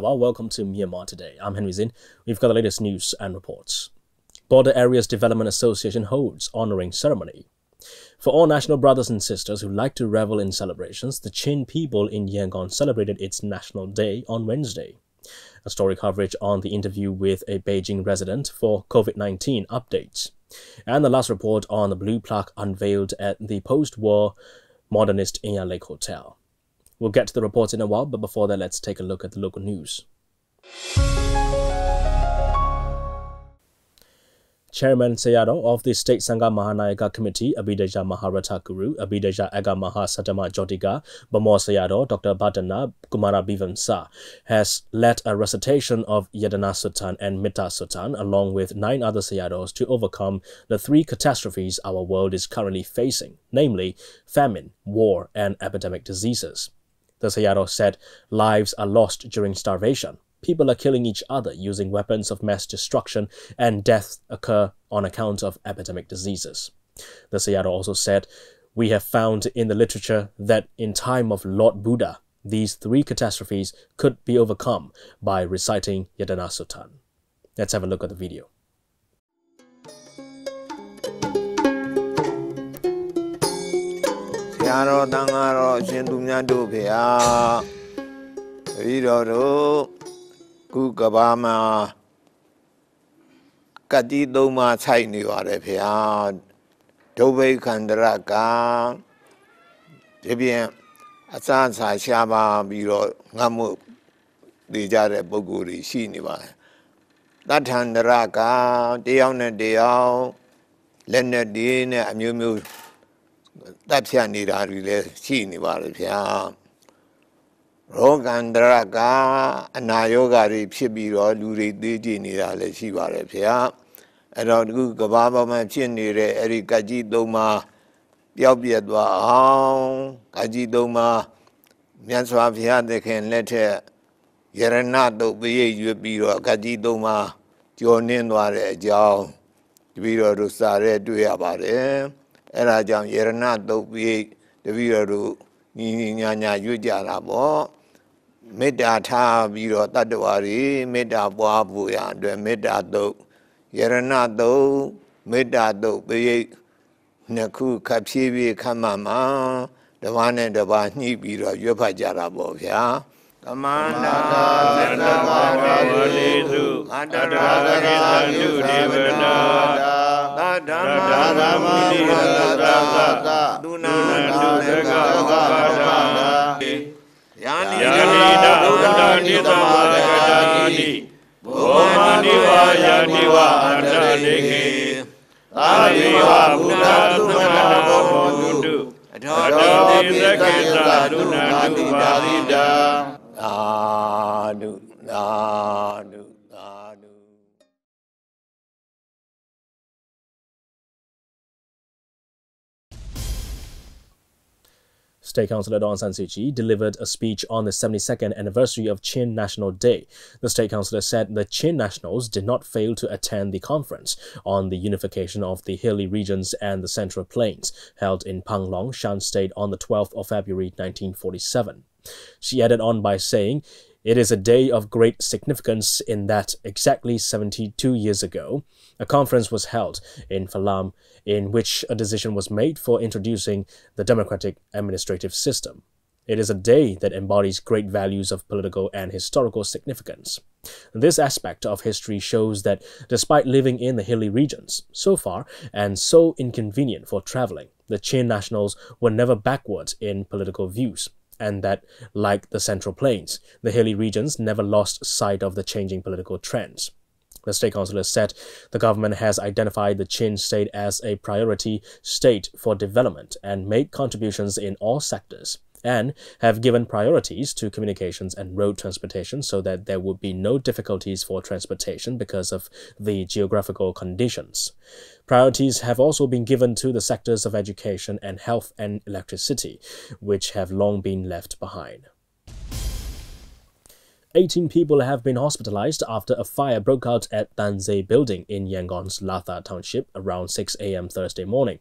Minawa, welcome to Myanmar Today. I'm Henry Zin. We've got the latest news and reports. Border Areas Development Association holds honouring ceremony. For all national brothers and sisters who like to revel in celebrations, the Chin people in Yangon celebrated its National Day on Wednesday. A story coverage on the interview with a Beijing resident for COVID-19 updates. And the last report on the blue plaque unveiled at the post-war modernist Inya Lake Hotel. We'll get to the reports in a while, but before that, let's take a look at the local news. Chairman Sayadaw of the State Sangha Mahanayaka Committee, Abhidaja Maharatha Guru, Abhidaja Aga Maha Satama Jyotika, Bamor Sayadaw, Dr. Bhatana Kumara Bivamsa, has led a recitation of Yadana Suttan and Mitta Suttan, along with 9 other Sayadaws, to overcome the 3 catastrophes our world is currently facing, namely famine, war, and epidemic diseases. The Sayadaw said lives are lost during starvation. People are killing each other using weapons of mass destruction, and deaths occur on account of epidemic diseases. The Sayadaw also said, "We have found in the literature that in time of Lord Buddha, these 3 catastrophes could be overcome by reciting Yadana Suttan." Let's have a look at the video. Kukabama Kati Doma Chai Niware Pia Tobe Kandaraka Debian Asansa Shaba Biro Namu Dijare Boguri Shiniva That Handaraka Deon Deo Leonard Dean Amu Tapsianida Rile Shiniva Pia Rogandraga Nayoga Pibiro Luri Dijinida Shiva Pia and on Gugababa Machinire Erikaji Doma Yabiadwa Kaji Doma Mianswavia they can letter Yerenato be Biro Kaji Doma Joninware Jow Biro Rusare Duabare Erajam Yerenato be the Viro Ninyanya Yujalabo Meda Ta Biro Tadwari, Meda Buabuya, the Meda Do, Yerenado, Meda Do, Be Naku Kapsivi Kamama, the one and the Bani Biro, Yopajarabo, ya. Commander, State Councillor Dawn San Suu Kyi delivered a speech on the 72nd anniversary of Chin National Day. The State Councillor said the Chin nationals did not fail to attend the conference on the unification of the hilly regions and the Central Plains, held in Panglong, Shan State on the 12th of February 1947. She added on by saying, "It is a day of great significance in that exactly 72 years ago, a conference was held in Phalam in which a decision was made for introducing the democratic administrative system. It is a day that embodies great values of political and historical significance. This aspect of history shows that despite living in the hilly regions, so far and so inconvenient for traveling, the Chin nationals were never backward in political views, and that, like the Central Plains, the hilly regions never lost sight of the changing political trends." The State Councillor said the government has identified the Chin state as a priority state for development and made contributions in all sectors, and have given priorities to communications and road transportation so that there would be no difficulties for transportation because of the geographical conditions. Priorities have also been given to the sectors of education and health and electricity, which have long been left behind. 18 people have been hospitalized after a fire broke out at Tanzei building in Yangon's Latha township around 6 a.m. Thursday morning.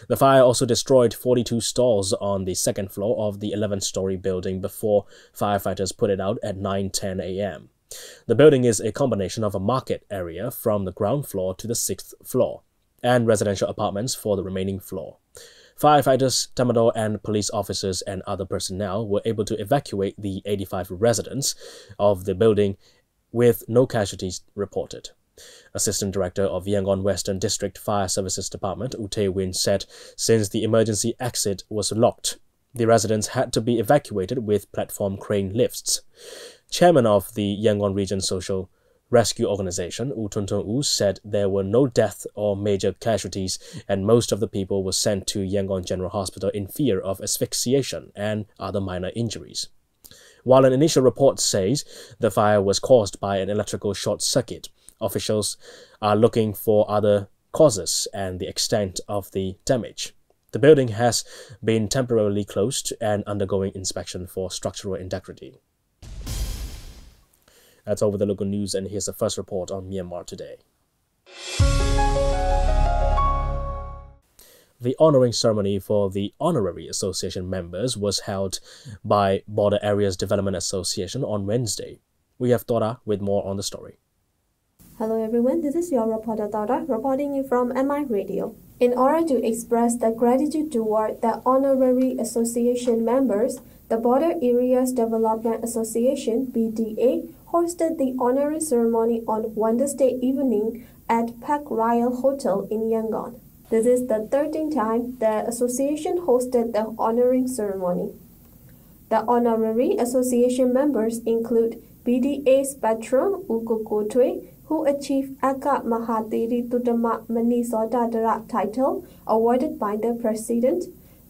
The fire also destroyed 42 stalls on the second floor of the 11-story building before firefighters put it out at 9:10 a.m. The building is a combination of a market area from the ground floor to the 6th floor and residential apartments for the remaining floor. Firefighters, Tamador and police officers and other personnel were able to evacuate the 85 residents of the building with no casualties reported. Assistant Director of Yangon Western District Fire Services Department, U Tae-win, said since the emergency exit was locked, the residents had to be evacuated with platform crane lifts. Chairman of the Yangon Region Social Rescue Organization, U Tuntun-u, said there were no deaths or major casualties and most of the people were sent to Yangon General Hospital in fear of asphyxiation and other minor injuries. While an initial report says the fire was caused by an electrical short circuit, officials are looking for other causes and the extent of the damage. The building has been temporarily closed and undergoing inspection for structural integrity. That's over the local news, and here's the first report on Myanmar today. The honoring ceremony for the Honorary Association members was held by Border Areas Development Association on Wednesday. We have Dora with more on the story. Hello everyone, this is your reporter Dora reporting you from MI Radio. In order to express the gratitude toward the Honorary Association members, the Border Areas Development Association (BDA) hosted the honoring ceremony on Wednesday evening at Park Royal Hotel in Yangon. This is the 13th time the association hosted the honoring ceremony. The Honorary Association members include BDA's patron U Kokotwe, who achieved Aka Mahathiri Tuttama Manisodadara title awarded by the President,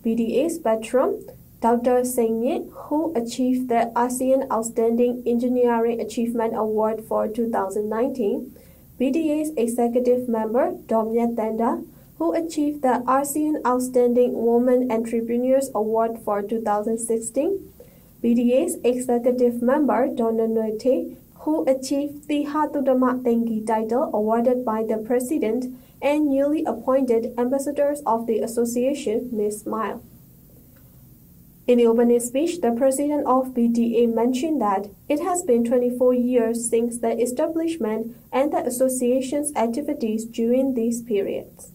BDA's patron Dr. Sengye, who achieved the ASEAN Outstanding Engineering Achievement Award for 2019, BDA's executive member Domya Tanda, who achieved the ASEAN Outstanding Women Entrepreneurs Award for 2016, BDA's executive member Donna Noite, who achieved the Hatudama Tengi title awarded by the President, and newly appointed ambassadors of the association, Ms. Smile. In the opening speech, the president of BDA mentioned that it has been 24 years since the establishment and the association's activities during these periods.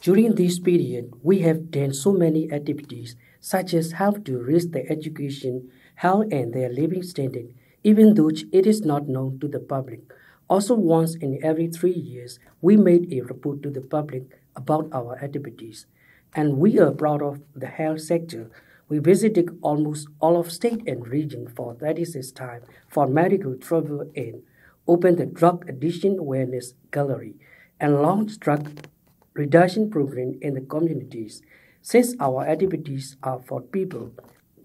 During this period, we have done so many activities, such as help to raise their education, health, and their living standard, even though it is not known to the public. Also, once in every 3 years, we made a report to the public about our activities. And we are proud of the health sector. We visited almost all of state and region for 36 time for medical travel and opened the drug addiction awareness gallery and launched drug reduction program in the communities. Since our activities are for people,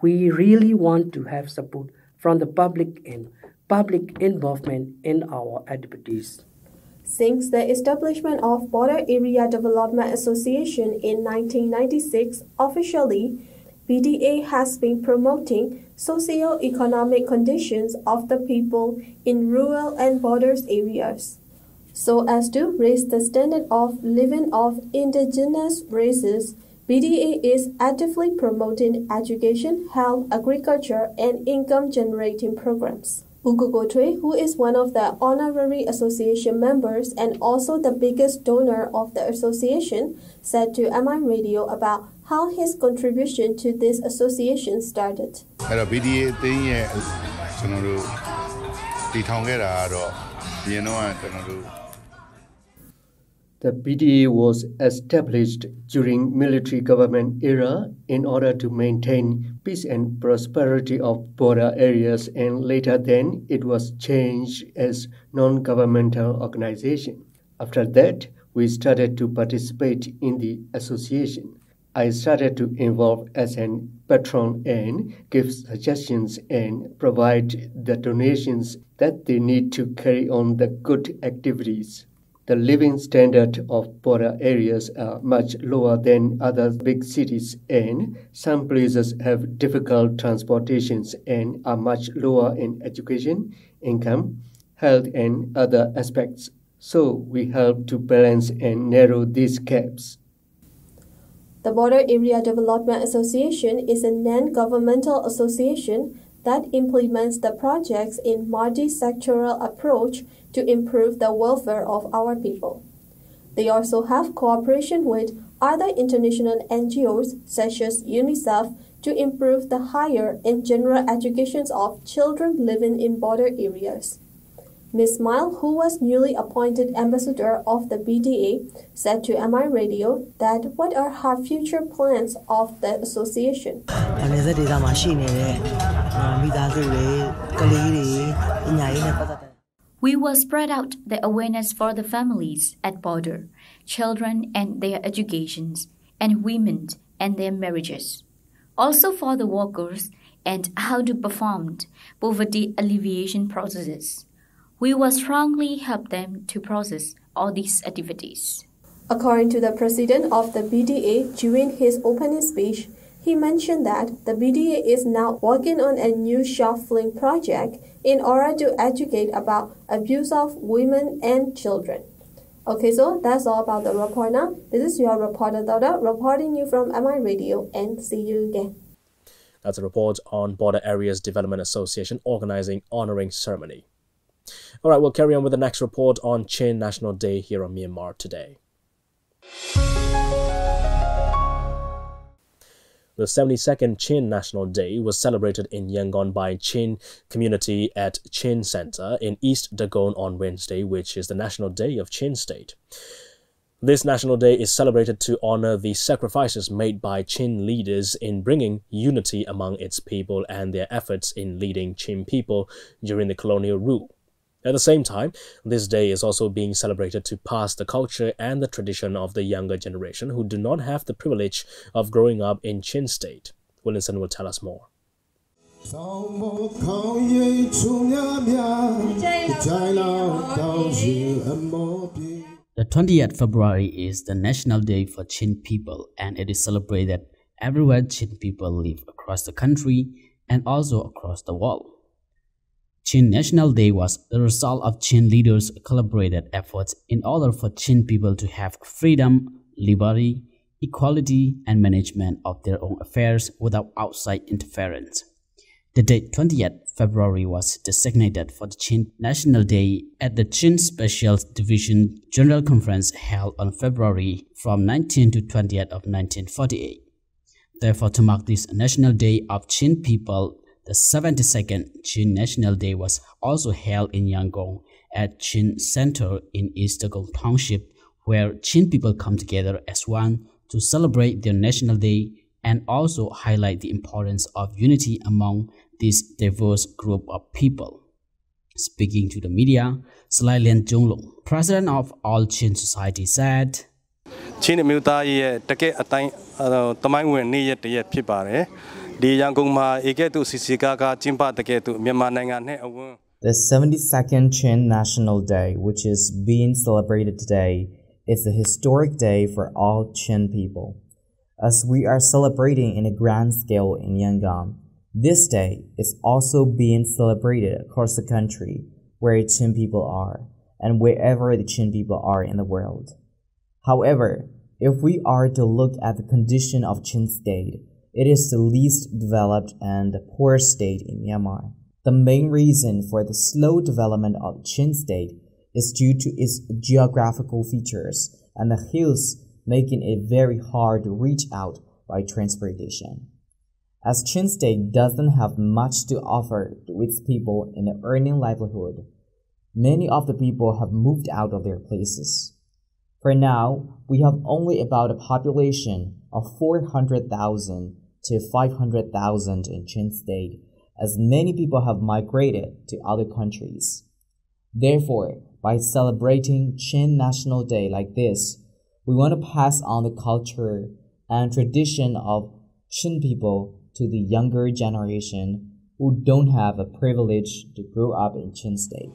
we really want to have support from the public and public involvement in our activities. Since the establishment of Border Area Development Association in 1996 officially, BDA has been promoting socio-economic conditions of the people in rural and borders areas, so as to raise the standard of living of indigenous races. BDA is actively promoting education, health, agriculture, and income-generating programs. Ukugotwe, who is one of the honorary association members and also the biggest donor of the association, said to MI Radio about how his contribution to this association started. BDA အသင်းရဲ့ကျွန်တော်တို့တည်ထောင်ခဲ့တာကတော့အရင်တော့ကျွန်တော်တို့ The BDA was established during military government era in order to maintain peace and prosperity of border areas, and later then it was changed as non-governmental organization. After that, we started to participate in the association. I started to involve as an patron and give suggestions and provide the donations that they need to carry on the good activities. The living standard of border areas are much lower than other big cities, and some places have difficult transportations and are much lower in education, income, health, and other aspects. So we help to balance and narrow these gaps. The Border Area Development Association is a non-governmental association that implements the projects in multi-sectoral approach to improve the welfare of our people. They also have cooperation with other international NGOs such as UNICEF to improve the higher and general education of children living in border areas. Ms. Smile, who was newly appointed ambassador of the BDA, said to MI Radio that what are her future plans of the association. We will spread out the awareness for the families at border, children and their educations, and women and their marriages. Also for the workers and how to perform poverty alleviation processes. We will strongly help them to process all these activities. According to the president of the BDA, during his opening speech, he mentioned that the BDA is now working on a new short-film project in order to educate about abuse of women and children. Okay, so that's all about the report now. This is your reporter, Dauda, reporting you from MI Radio, and see you again. That's a report on Border Areas Development Association organizing honoring ceremony. All right, we'll carry on with the next report on Chin National Day here on Myanmar Today. The 72nd Chin National Day was celebrated in Yangon by Chin community at Chin Center in East Dagon on Wednesday, which is the National Day of Chin State. This National Day is celebrated to honor the sacrifices made by Chin leaders in bringing unity among its people and their efforts in leading Chin people during the colonial rule. At the same time, this day is also being celebrated to pass the culture and the tradition of the younger generation who do not have the privilege of growing up in Chin State. Williamson will tell us more. The 20th February is the National Day for Chin people, and it is celebrated everywhere Chin people live across the country and also across the world. Chin National Day was the result of Chin leaders' collaborated efforts in order for Chin people to have freedom, liberty, equality, and management of their own affairs without outside interference. The date 20th February was designated for the Chin National Day at the Chin Special Division General Conference held on February from 19 to 20th of 1948. Therefore, to mark this National Day of Chin people, the 72nd Chin National Day was also held in Yangon at Chin Center in East Dagon Township, where Chin people come together as one to celebrate their National Day and also highlight the importance of unity among this diverse group of people. Speaking to the media, Slailen Jonglong, president of All Chin Society, said, Chin The 72nd Chin National Day, which is being celebrated today, is a historic day for all Chin people. As we are celebrating in a grand scale in Yangon, this day is also being celebrated across the country where Chin people are and wherever the Chin people are in the world. However, if we are to look at the condition of Chin State, it is the least developed and the poorest state in Myanmar. The main reason for the slow development of Chin State is due to its geographical features and the hills making it very hard to reach out by transportation. As Chin State doesn't have much to offer to its people in the earning livelihood, many of the people have moved out of their places. For now, we have only about a population of 400,000 to 500,000 in Chin State, as many people have migrated to other countries. Therefore, by celebrating Chin National Day like this, we want to pass on the culture and tradition of Chin people to the younger generation who don't have a privilege to grow up in Chin State.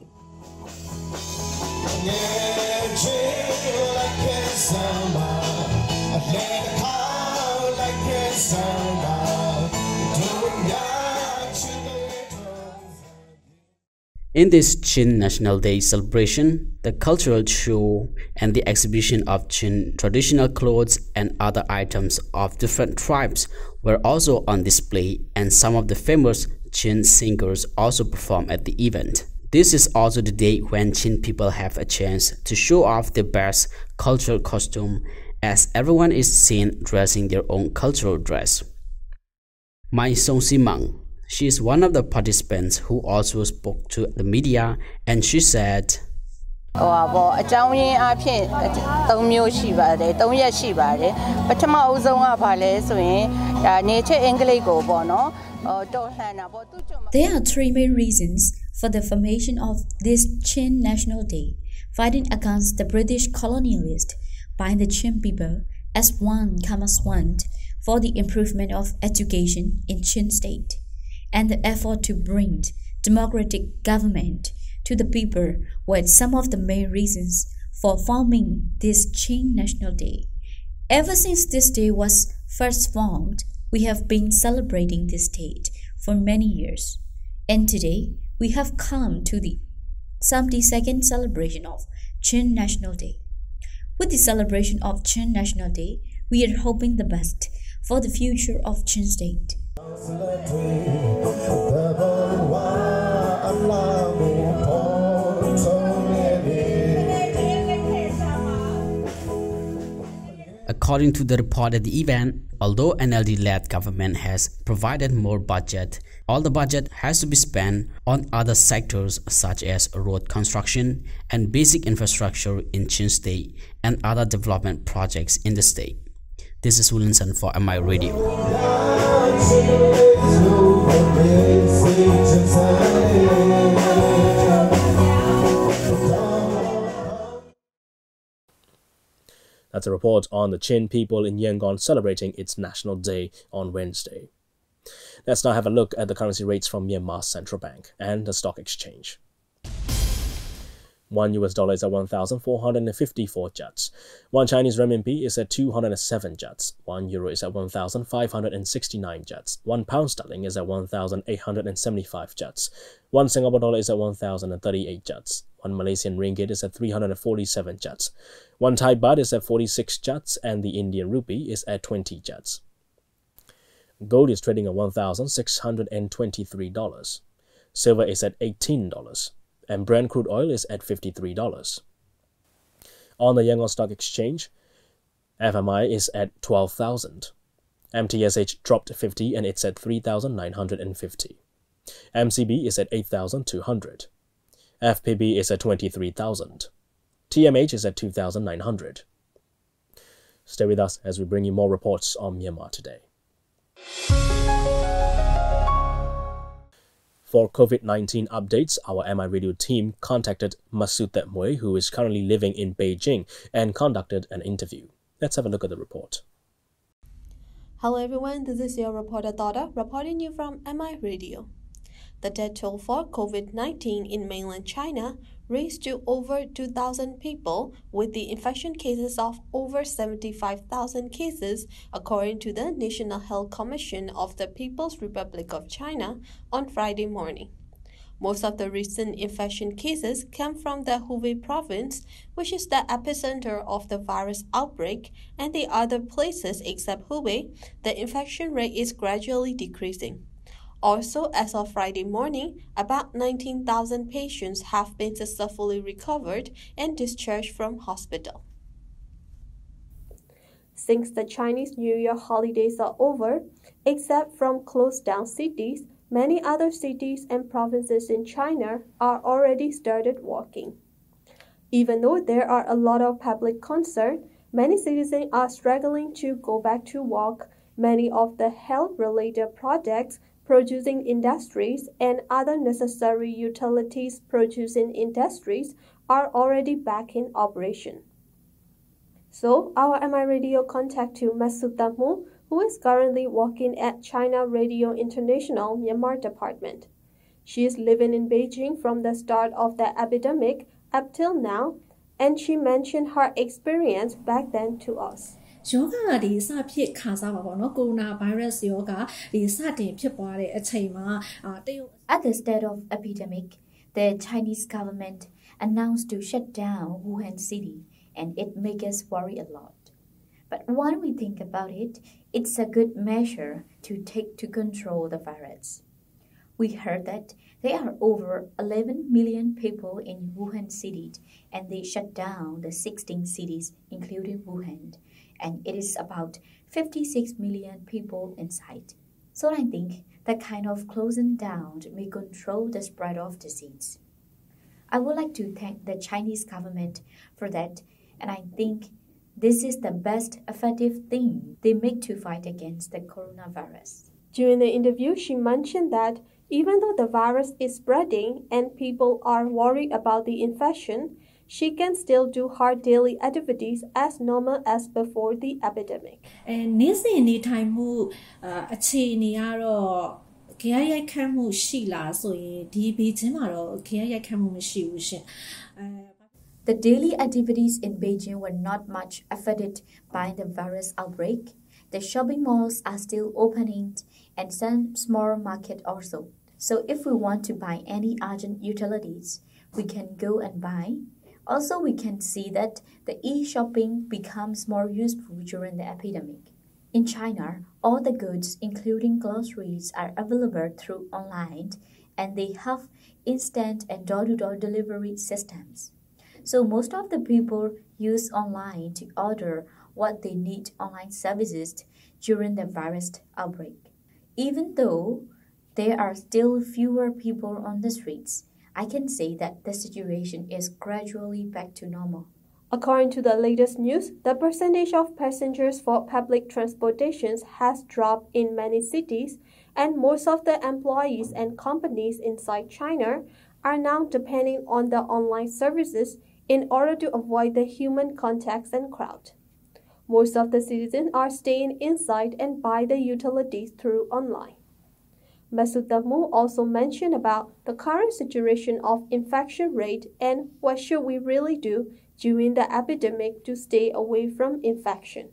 In this Chin National Day celebration, the cultural show and the exhibition of Chin traditional clothes and other items of different tribes were also on display, and some of the famous Chin singers also performed at the event. This is also the day when Chin people have a chance to show off their best cultural costume, as everyone is seen dressing their own cultural dress. Mai Song Simang, she is one of the participants who also spoke to the media, and she said, There are three main reasons for the formation of this Chin National Day, fighting against the British colonialists by the Chin people as one common want for the improvement of education in Chin state, and the effort to bring democratic government to the people were some of the main reasons for forming this Chin National Day. Ever since this day was first formed, we have been celebrating this date for many years, and today we have come to the 72nd celebration of Chin National Day. With the celebration of Chin National Day, we are hoping the best for the future of Chin state. According to the report at the event, although NLD-led government has provided more budget, all the budget has to be spent on other sectors such as road construction and basic infrastructure in Chin State and other development projects in the state. This is Williamson for MI Radio. That's a report on the Chin people in Yangon celebrating its National Day on Wednesday. Let's now have a look at the currency rates from Myanmar's central bank and the stock exchange. $1 is at 1,454 kyats. 1 Chinese renminbi is at 207 kyats. 1 euro is at 1,569 kyats. 1 pound sterling is at 1,875 kyats. 1 Singapore dollar is at 1,038 kyats. 1 Malaysian ringgit is at 347 kyats. 1 Thai baht is at 46 kyats, and the Indian rupee is at 20 kyats. Gold is trading at $1,623. Silver is at $18. And Brent crude oil is at $53. On the Yangon Stock Exchange, FMI is at 12,000. MTSH dropped 50 and it's at 3,950. MCB is at 8,200. FPB is at 23,000. TMH is at 2,900. Stay with us as we bring you more reports on Myanmar today. For COVID-19 updates, our MI Radio team contacted Masood Mui, who is currently living in Beijing, and conducted an interview. Let's have a look at the report. Hello everyone, this is your reporter Dada, reporting you from MI Radio. The death toll for COVID-19 in mainland China raised to over 2,000 people, with the infection cases of over 75,000 cases, according to the National Health Commission of the People's Republic of China on Friday morning. Most of the recent infection cases come from the Hubei province, which is the epicenter of the virus outbreak, and the other places except Hubei, the infection rate is gradually decreasing. Also, as of Friday morning, about 19,000 patients have been successfully recovered and discharged from hospital. Since the Chinese New Year holidays are over, except from closed-down cities, many other cities and provinces in China are already started walking. Even though there are a lot of public concern, many citizens are struggling to go back to work. Many of the health-related projects producing industries and other necessary utilities producing industries are already back in operation. So, our MI Radio contact to Masood Mui, who is currently working at China Radio International Myanmar Department. She is living in Beijing from the start of the epidemic up till now, and she mentioned her experience back then to us. At the state of epidemic, The Chinese government announced to shut down Wuhan city, and it makes us worry a lot. But when we think about it, it's a good measure to take to control the virus. We heard that there are over 11 million people in Wuhan city, and they shut down the 16 cities, including Wuhan, and it is about 56 million people inside. So I think that kind of closing down may control the spread of disease. I would like to thank the Chinese government for that, and I think this is the best effective thing they make to fight against the coronavirus. During the interview, she mentioned that even though the virus is spreading and people are worried about the infection, she can still do her daily activities as normal as before the epidemic. နေ့စဉ်နေထိုင်မှုအခြေအနေကတော့ခရရိုက်ခတ်မှုရှိလားဆိုရင်ဒီဘေဂျင်းမှာတော့ခရရိုက်ခတ်မှုမရှိဘူးရှင် The daily activities in Beijing were not much affected by the virus outbreak. The shopping malls are still opening and some small market also. So if we want to buy any urgent utilities, we can go and buy. Also, we can see that the e-shopping becomes more useful during the epidemic. In China, all the goods, including groceries, are available through online, and they have instant and door-to-door delivery systems. So most of the people use online to order what they need online services during the virus outbreak. Even though there are still fewer people on the streets, I can say that the situation is gradually back to normal. According to the latest news, the percentage of passengers for public transportations has dropped in many cities, and most of the employees and companies inside China are now depending on the online services in order to avoid the human contacts and crowd. Most of the citizens are staying inside and buy the utilities through online. Masood Damu also mentioned about the current situation of infection rate and what should we really do during the epidemic to stay away from infection.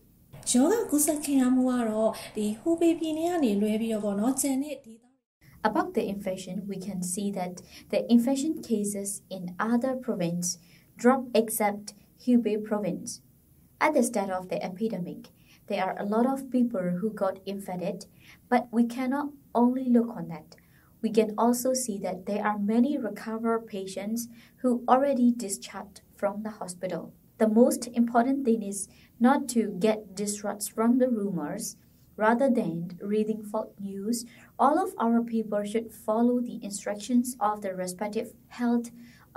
ရောဂါကူးစက်ခံရမှုကတော့ဒီဟူဘေပြည်နယ်ကနေလွဲပြီးတော့ပေါ့နော်ကျန်တဲ့ဒေသ About the infection, we can see that the infection cases in other provinces dropped except Hubei province. At the start of the epidemic, there are a lot of people who got infected, but we cannot only look on that. We can also see that there are many recovered patients who already discharged from the hospital. The most important thing is not to get distracted from the rumors. Rather than reading false news, all of our people should follow the instructions of the respective health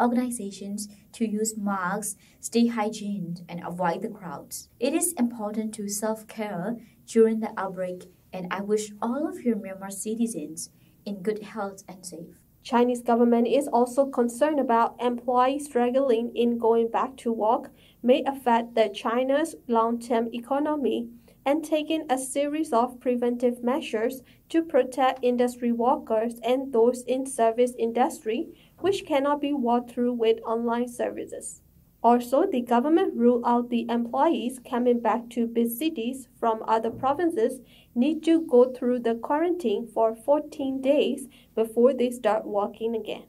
organizations to use masks, stay hygiene, and avoid the crowds. It is important to self-care during the outbreak, and I wish all of your Myanmar citizens in good health and safe. Chinese government is also concerned about employees struggling in going back to work may affect the China's long-term economy, and taking a series of preventive measures to protect industry workers and those in service industry, which cannot be worked through with online services. Also, the government ruled out the employees coming back to big cities from other provinces need to go through the quarantine for 14 days before they start working again.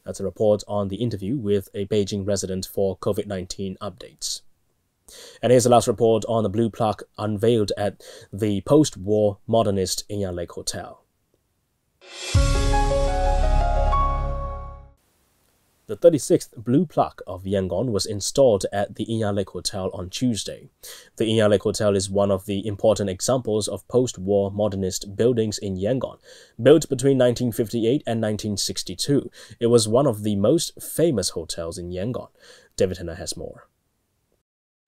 That's a report on the interview with a Beijing resident for COVID-19 updates. And here's the last report on the blue plaque unveiled at the post-war modernist Inya Lake Hotel. The 36th blue plaque of Yangon was installed at the Inya Lake Hotel on Tuesday. The Inya Lake Hotel is one of the important examples of post-war modernist buildings in Yangon. Built between 1958 and 1962, it was one of the most famous hotels in Yangon. David Hanna has more.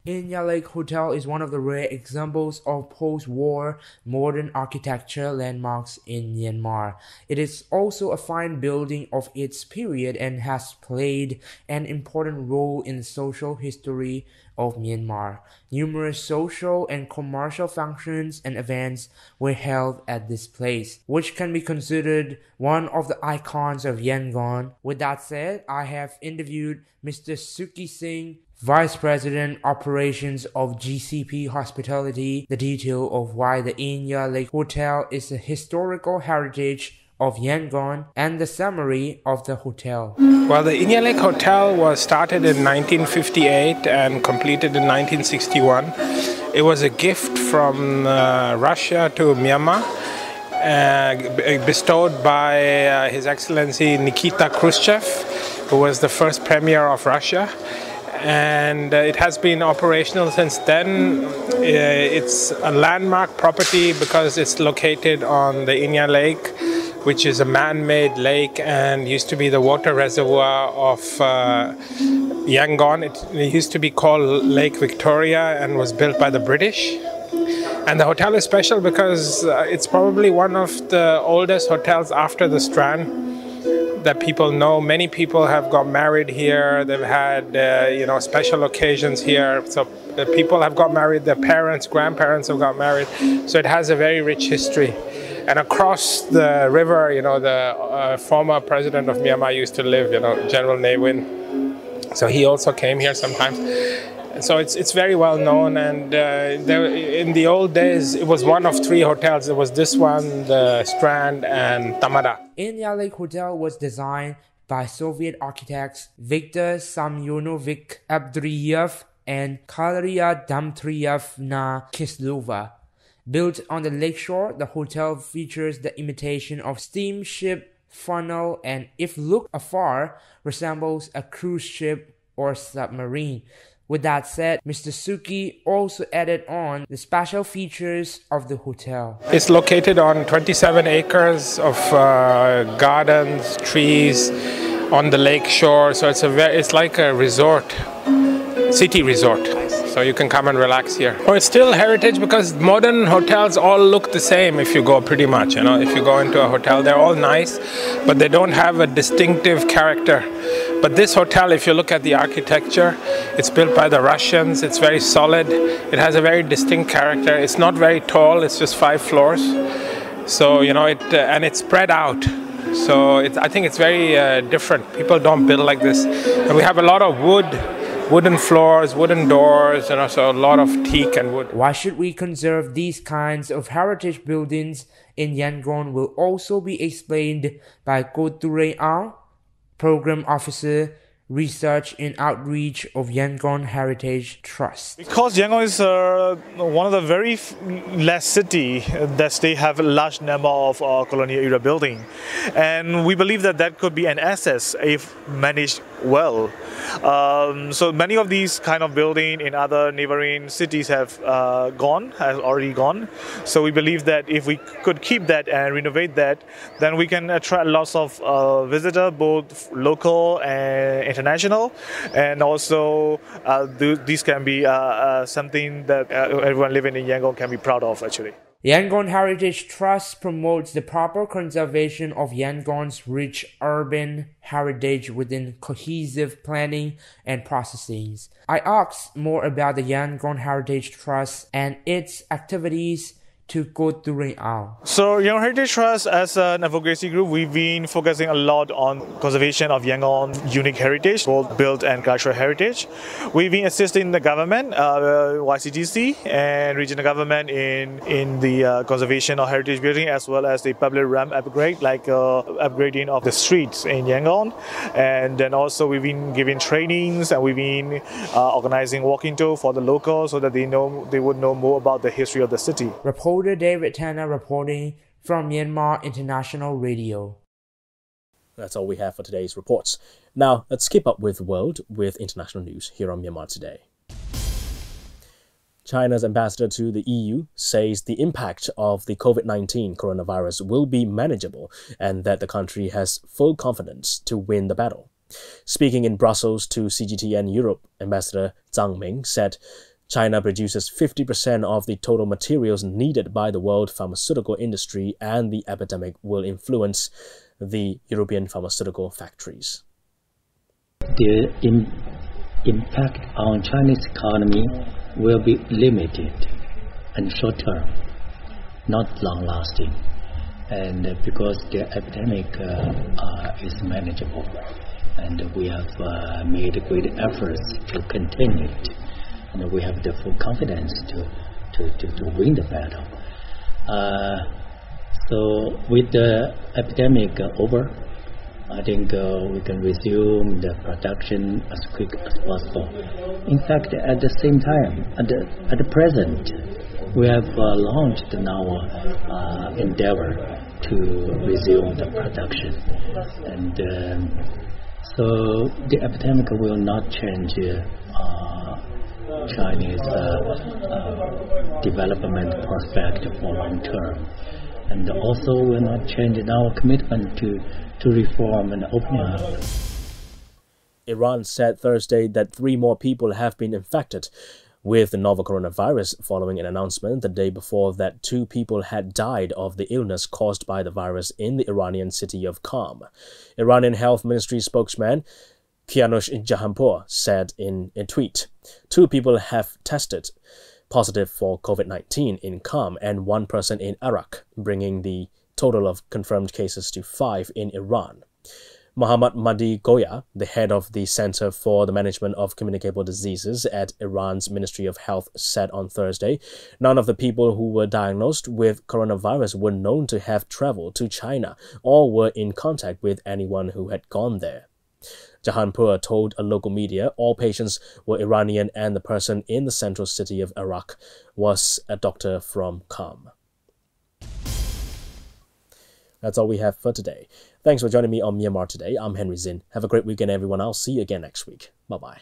Inya Lake Hotel is one of the rare examples of post-war modern architecture landmarks in Myanmar. It is also a fine building of its period and has played an important role in the social history of Myanmar. Numerous social and commercial functions and events were held at this place, which can be considered one of the icons of Yangon. With that said, I have interviewed Mr. Suki Singh, Vice President Operations of GCP Hospitality, the detail of why the Inya Lake Hotel is a historical heritage of Yangon and the summary of the hotel. Well, the Inya Lake Hotel was started in 1958 and completed in 1961. It was a gift from Russia to Myanmar, bestowed by His Excellency Nikita Khrushchev, who was the first premier of Russia. And it has been operational since then. It's a landmark property because it's located on the Inya Lake, which is a man-made lake and used to be the water reservoir of Yangon. It used to be called Lake Victoria and was built by the British. And the hotel is special because it's probably one of the oldest hotels after the Strand that people know. Many people have got married here. They've had special occasions here. So the people have got married. Their parents, grandparents have got married. So it has a very rich history. And across the river, the former president of Myanmar used to live, General Ne Win. So he also came here sometimes. So it's very well known, and in the old days it was one of 3 hotels. There was this one, the Strand, and Tamada. Inya Lake Hotel was designed by Soviet architects Viktor Semyonovich Abdriyev and Kalaria Dmitrievna Kislova. Built on the lakeshore, the hotel features the imitation of steamship funnel and, if looked afar, resembles a cruise ship or submarine. With that said, Mr. Suki also added on the special features of the hotel. It's located on 27 acres of gardens, trees on the lake shore. So it's like a resort, city resort. So you can come and relax here. Oh, it's still heritage because modern hotels all look the same if you go, pretty much. If you go into a hotel, they're all nice, but they don't have a distinctive character. But this hotel, if you look at the architecture, it's built by the Russians. It's very solid. It has a very distinct character. It's not very tall. It's just 5 floors. So, and it's spread out. So I think it's very different. People don't build like this. And we have a lot of wooden floors, wooden doors, and also a lot of teak and wood. Why should we conserve these kinds of heritage buildings in Yangon will also be explained by Ko Ture Ao, Program Officer, Research and Outreach of Yangon Heritage Trust. Because Yangon is one of the very last city that they have a large number of colonial era building, and we believe that could be an asset if managed well. So many of these kind of building in other neighboring cities have already gone. So we believe that if we could keep that and renovate that, then we can attract lots of visitors, both local and international, and also this can be something that everyone living in Yangon can be proud of, actually. Yangon Heritage Trust promotes the proper conservation of Yangon's rich urban heritage within cohesive planning and processes. I asked more about the Yangon Heritage Trust and its activities to Ko Ture Ao. So Yangon Heritage Trust, as an advocacy group, we've been focusing a lot on conservation of Yangon unique heritage, both built and cultural heritage. We've been assisting the government, YCTC, and regional government in the conservation of heritage building, as well as the public realm upgrade, like upgrading of the streets in Yangon. And then also we've been giving trainings, and we've been organizing walking tour for the locals so that they would know more about the history of the city. Reporter David Tanner reporting from Myanmar International Radio. That's all we have for today's reports. Now, let's keep up with the world with international news here on Myanmar Today. China's ambassador to the EU says the impact of the COVID-19 coronavirus will be manageable and that the country has full confidence to win the battle. Speaking in Brussels to CGTN Europe, Ambassador Zhang Ming said China produces 50% of the total materials needed by the world pharmaceutical industry, and the epidemic will influence the European pharmaceutical factories. The impact on Chinese economy will be limited and short term, not long lasting, and because the epidemic is manageable, and we have made great efforts to contain it. And we have the full confidence to win the battle. So with the epidemic over, I think we can resume the production as quick as possible. In fact, at the same time, at the present, we have launched our endeavor to resume the production, and so the epidemic will not change Chinese development prospect for long term, and also will not change our commitment to reform and opening up. Iran said Thursday that 3 more people have been infected with the novel coronavirus following an announcement the day before that 2 people had died of the illness caused by the virus in the Iranian city of Qam. Iranian Health Ministry spokesman Kianush Jahanpour said in a tweet, 2 people have tested positive for COVID-19 in Qam and 1 person in Arak, bringing the total of confirmed cases to 5 in Iran. Mohammad Mahdi Goya, the head of the Center for the Management of Communicable Diseases at Iran's Ministry of Health, said on Thursday, none of the people who were diagnosed with coronavirus were known to have traveled to China or were in contact with anyone who had gone there. Jahanpour told a local media all patients were Iranian and the person in the central city of Arak was a doctor from Qam. That's all we have for today. Thanks for joining me on Myanmar Today. I'm Henry Zin. Have a great weekend, everyone. I'll see you again next week. Bye-bye.